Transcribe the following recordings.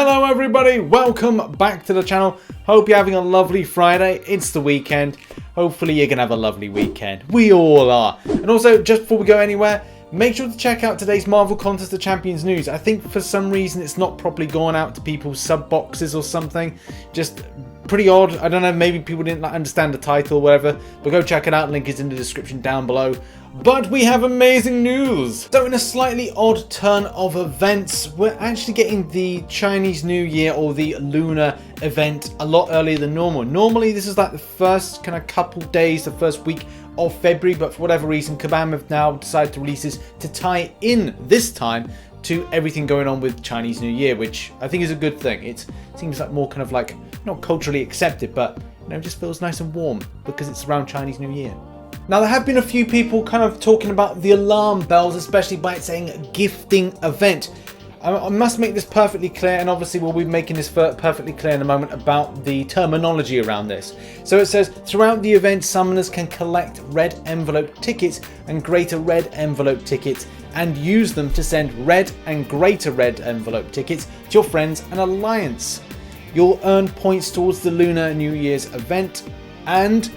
Hello everybody, welcome back to the channel. Hope you're having a lovely Friday. It's the weekend. Hopefully you're gonna have a lovely weekend. We all are. And also, just before we go anywhere, make sure to check out today's Marvel Contest of Champions news. I think for some reason it's not properly gone out to people's sub boxes or something. Just pretty odd. I don't know, maybe people didn't understand the title or whatever. But go check it out, link is in the description down below. But we have amazing news! So in a slightly odd turn of events, we're actually getting the Chinese New Year or the Lunar Event a lot earlier than normal. Normally this is like the first kind of couple days, the first week of February, but for whatever reason Kabam have now decided to release this to tie in this time to everything going on with Chinese New Year, which I think is a good thing. It seems like more kind of like, not culturally accepted, but you know, it just feels nice and warm because it's around Chinese New Year. Now there have been a few people kind of talking about the alarm bells, especially by it saying gifting event. I must make this perfectly clear, and obviously we'll be making this perfectly clear in a moment about the terminology around this. So it says, throughout the event, summoners can collect red envelope tickets and greater red envelope tickets and use them to send red and greater red envelope tickets to your friends and alliance. You'll earn points towards the Lunar New Year's event, and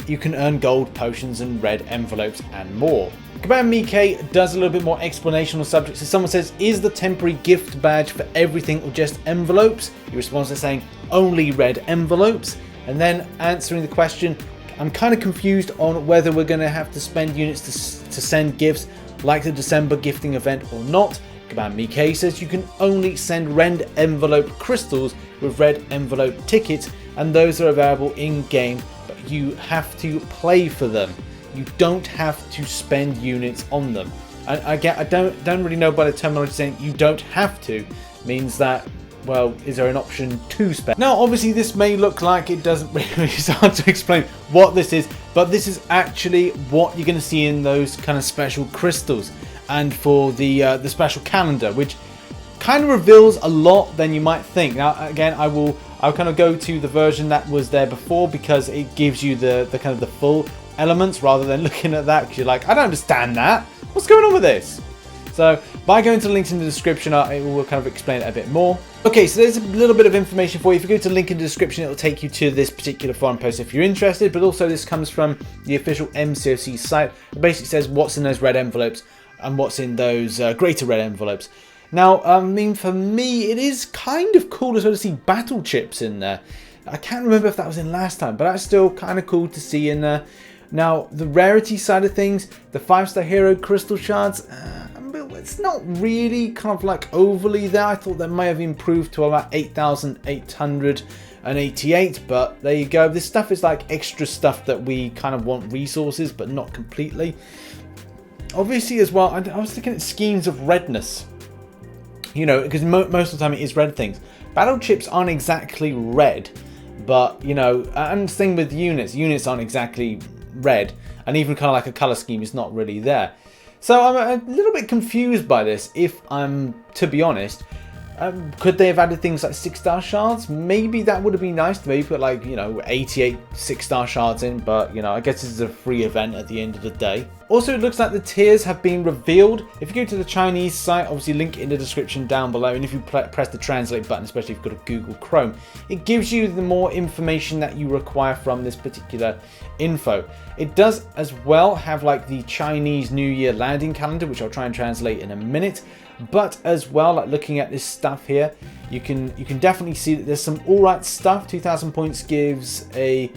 you can earn gold potions and red envelopes and more. Kabam Mike does a little bit more explanation on subjects. So someone says, is the temporary gift badge for everything or just envelopes? He responds to saying, only red envelopes. And then answering the question, I'm kind of confused on whether we're going to have to spend units to send gifts like the December gifting event or not. Kabam Mike says you can only send red envelope crystals with red envelope tickets, and those are available in game. You have to play for them. You don't have to spend units on them. And again, I don't really know by the terminology saying you don't have to means that, well, is there an option to spend? Now, obviously, this may look like it doesn't really start to explain what this is, but this is actually what you're going to see in those kind of special crystals, and for the special calendar, which kind of reveals a lot than you might think. Now, again, I'll kind of go to the version that was there before because it gives you the kind of the full elements rather than looking at that because you're like, I don't understand that. What's going on with this? So by going to the links in the description, it will kind of explain it a bit more. Okay, so there's a little bit of information for you. If you go to the link in the description, it'll take you to this particular forum post if you're interested. But also this comes from the official MCOC site. It basically says what's in those red envelopes and what's in those greater red envelopes. Now, I mean, for me, it is kind of cool as well to see battle chips in there. I can't remember if that was in last time, but that's still kind of cool to see in there. Now, the rarity side of things, the 5-star hero crystal shards, it's not really kind of like overly there. I thought that may have improved to about 8,888, but there you go. This stuff is like extra stuff that we kind of want resources, but not completely. Obviously, as well, I was looking at schemes of redness. You know, because most of the time it is red things. Battle chips aren't exactly red, but, you know, and same with units. Units aren't exactly red, and even kind of like a color scheme is not really there. So I'm a little bit confused by this, if I'm to be honest. Could they have added things like 6-star shards? Maybe that would have been nice to maybe put like, you know, 88 6-star shards in, but you know, I guess this is a free event at the end of the day. Also, it looks like the tiers have been revealed. If you go to the Chinese site, obviously link in the description down below, and if you press the translate button, especially if you've got a Google Chrome, it gives you the more information that you require from this particular info. It does as well have like the Chinese New Year landing calendar, which I'll try and translate in a minute. But as well, like looking at this stuff here, you can definitely see that there's some alright stuff. 2,000 points gives it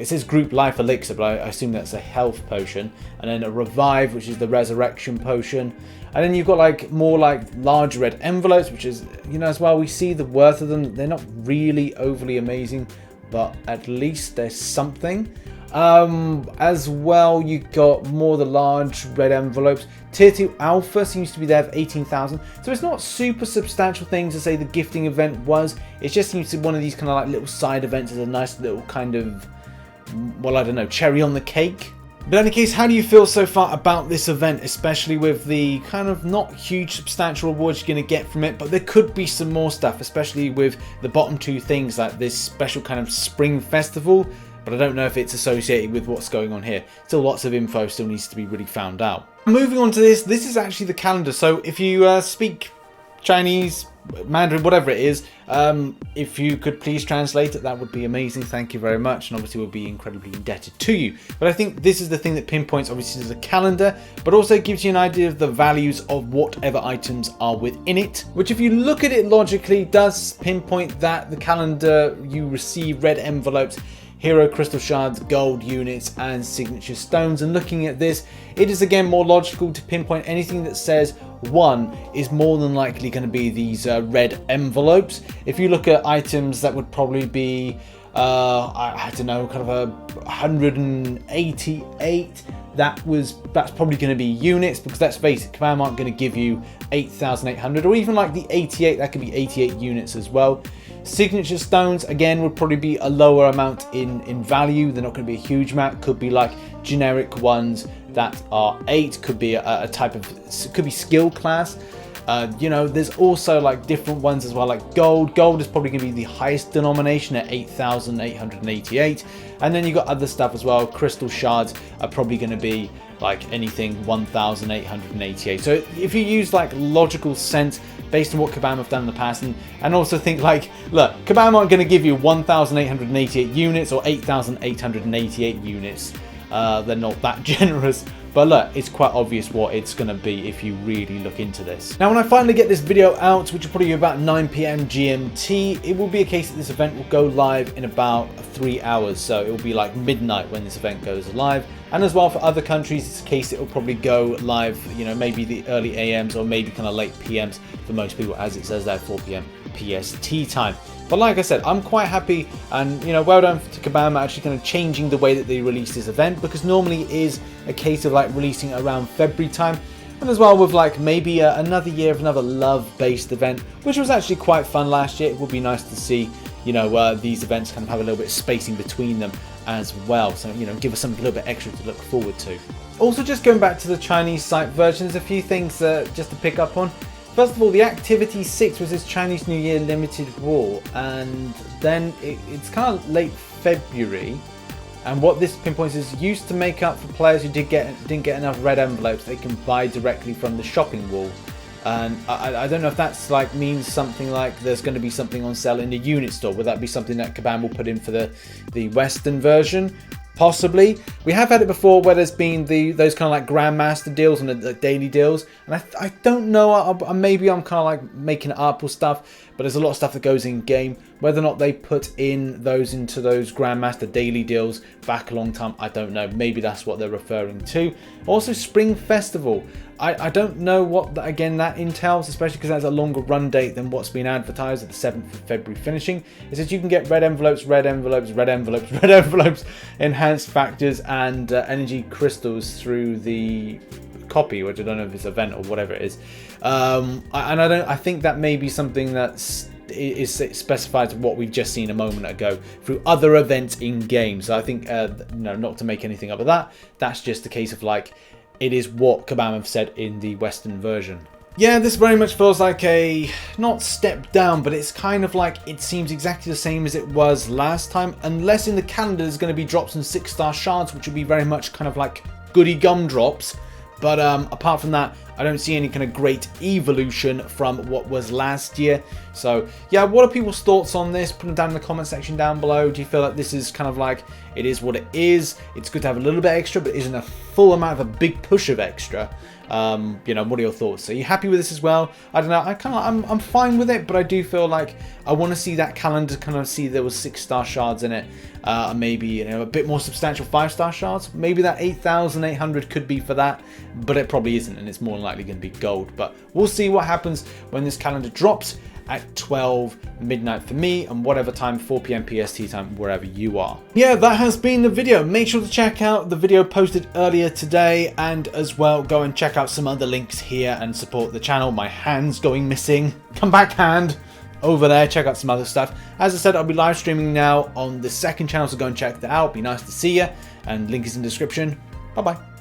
says group life elixir, but I assume that's a health potion, and then a revive, which is the resurrection potion, and then you've got like more like large red envelopes, which is, you know, as well, we see the worth of them. They're not really overly amazing, but at least there's something. As well, you got more the large red envelopes. Tier 2 Alpha seems to be there for 18,000. So it's not super substantial things to say the gifting event was. It just seems to be one of these kind of like little side events as a nice little kind of, well, I don't know, cherry on the cake. But in any case, how do you feel so far about this event, especially with the kind of not huge substantial rewards you're going to get from it, but there could be some more stuff, especially with the bottom two things like this special kind of spring festival, but I don't know if it's associated with what's going on here. Still lots of info still needs to be really found out. Moving on to this is actually the calendar. So if you speak Chinese, Mandarin, whatever it is. If you could please translate it, that would be amazing. Thank you very much, and obviously we'll be incredibly indebted to you. But I think this is the thing that pinpoints, obviously, as a calendar, but also gives you an idea of the values of whatever items are within it, which, if you look at it logically, does pinpoint that the calendar, you receive red envelopes, hero crystal shards, gold units, and signature stones. And looking at this, it is again more logical to pinpoint anything that says 1 is more than likely going to be these red envelopes. If you look at items that would probably be I don't know, kind of a 188, that's probably going to be units, because let's face it, Kabam aren't going to give you 8,800, or even like the 88, that could be 88 units as well. Signature stones, again, would probably be a lower amount in value. They're not going to be a huge amount. Could be like generic ones that are 8, could be a type of, could be skill class. You know, there's also like different ones as well, like gold. Gold is probably going to be the highest denomination at 8,888. And then you got other stuff as well. Crystal shards are probably going to be like anything 1,888. So if you use like logical sense based on what Kabam have done in the past, and also think like, look, Kabam aren't going to give you 1,888 units or 8,888 units. They're not that generous. But look, it's quite obvious what it's going to be if you really look into this. Now, when I finally get this video out, which will probably be about 9 PM GMT, it will be a case that this event will go live in about 3 hours. So it will be like midnight when this event goes live. And as well for other countries, it's a case it will probably go live, you know, maybe the early AMs or maybe kind of late PMs for most people, as it says there, 4 PM PST time. But like I said, I'm quite happy, and you know, well done to Kabam actually kind of changing the way that they release this event, because normally it is a case of like releasing around February time, and as well with like maybe another year of another love-based event, which was actually quite fun last year. It would be nice to see, you know, these events kind of have a little bit of spacing between them as well, so you know, give us something a little bit extra to look forward to. Also, just going back to the Chinese site version, there's a few things just to pick up on. First of all, the Activity 6 was this Chinese New Year limited war, and then it's kind of late February. And what this pinpoints is used to make up for players who didn't get enough red envelopes. They can buy directly from the shopping wall. And I don't know if that's like means something like there's going to be something on sale in the unit store. Would that be something that Kabam will put in for the Western version? Possibly. We have had it before where there's been those kind of like Grandmaster deals and the daily deals, and I don't know, maybe I'm kind of like making it up or stuff, but there's a lot of stuff that goes in game. Whether or not they put in those into those Grandmaster daily deals back a long time, I don't know. Maybe that's what they're referring to. Also, Spring Festival. I don't know what that entails, especially because that's a longer run date than what's been advertised at the 7th of February finishing. It says you can get red envelopes, red envelopes, red envelopes, red envelopes, enhanced factors, and energy crystals through the copy, which I don't know if it's event or whatever it is. I think that may be something that's is specified to what we've just seen a moment ago through other events in game. So I think no, not to make anything up of that. That's just a case of like, it is what Kabam have said in the Western version. Yeah, this very much feels like a, not step down, but it's kind of like, it seems exactly the same as it was last time, unless in the calendar there's going to be drops in 6-star shards, which would be very much kind of like goody gum drops. But apart from that, I don't see any kind of great evolution from what was last year. So yeah, what are people's thoughts on this? Put them down in the comment section down below. Do you feel like this is kind of like, it is what it is? It's good to have a little bit extra, but isn't a full amount of a big push of extra. You know, what are your thoughts? Are you happy with this as well? I don't know. I'm fine with it, but I do feel like I want to see that calendar, kind of see there was 6-star shards in it. Maybe, you know, a bit more substantial 5-star shards. Maybe that 8,800 could be for that, but it probably isn't, and it's more likely going to be gold. But we'll see what happens when this calendar drops at 12 midnight for me, and whatever time, 4 PM PST time, wherever you are. Yeah, that has been the video. Make sure to check out the video posted earlier today, and as well go and check out some other links here and support the channel. My hand's going missing. Come back, hand. Over there, check out some other stuff. As I said, I'll be live streaming now on the second channel, so go and check that out. Be nice to see you, and link is in the description. Bye bye.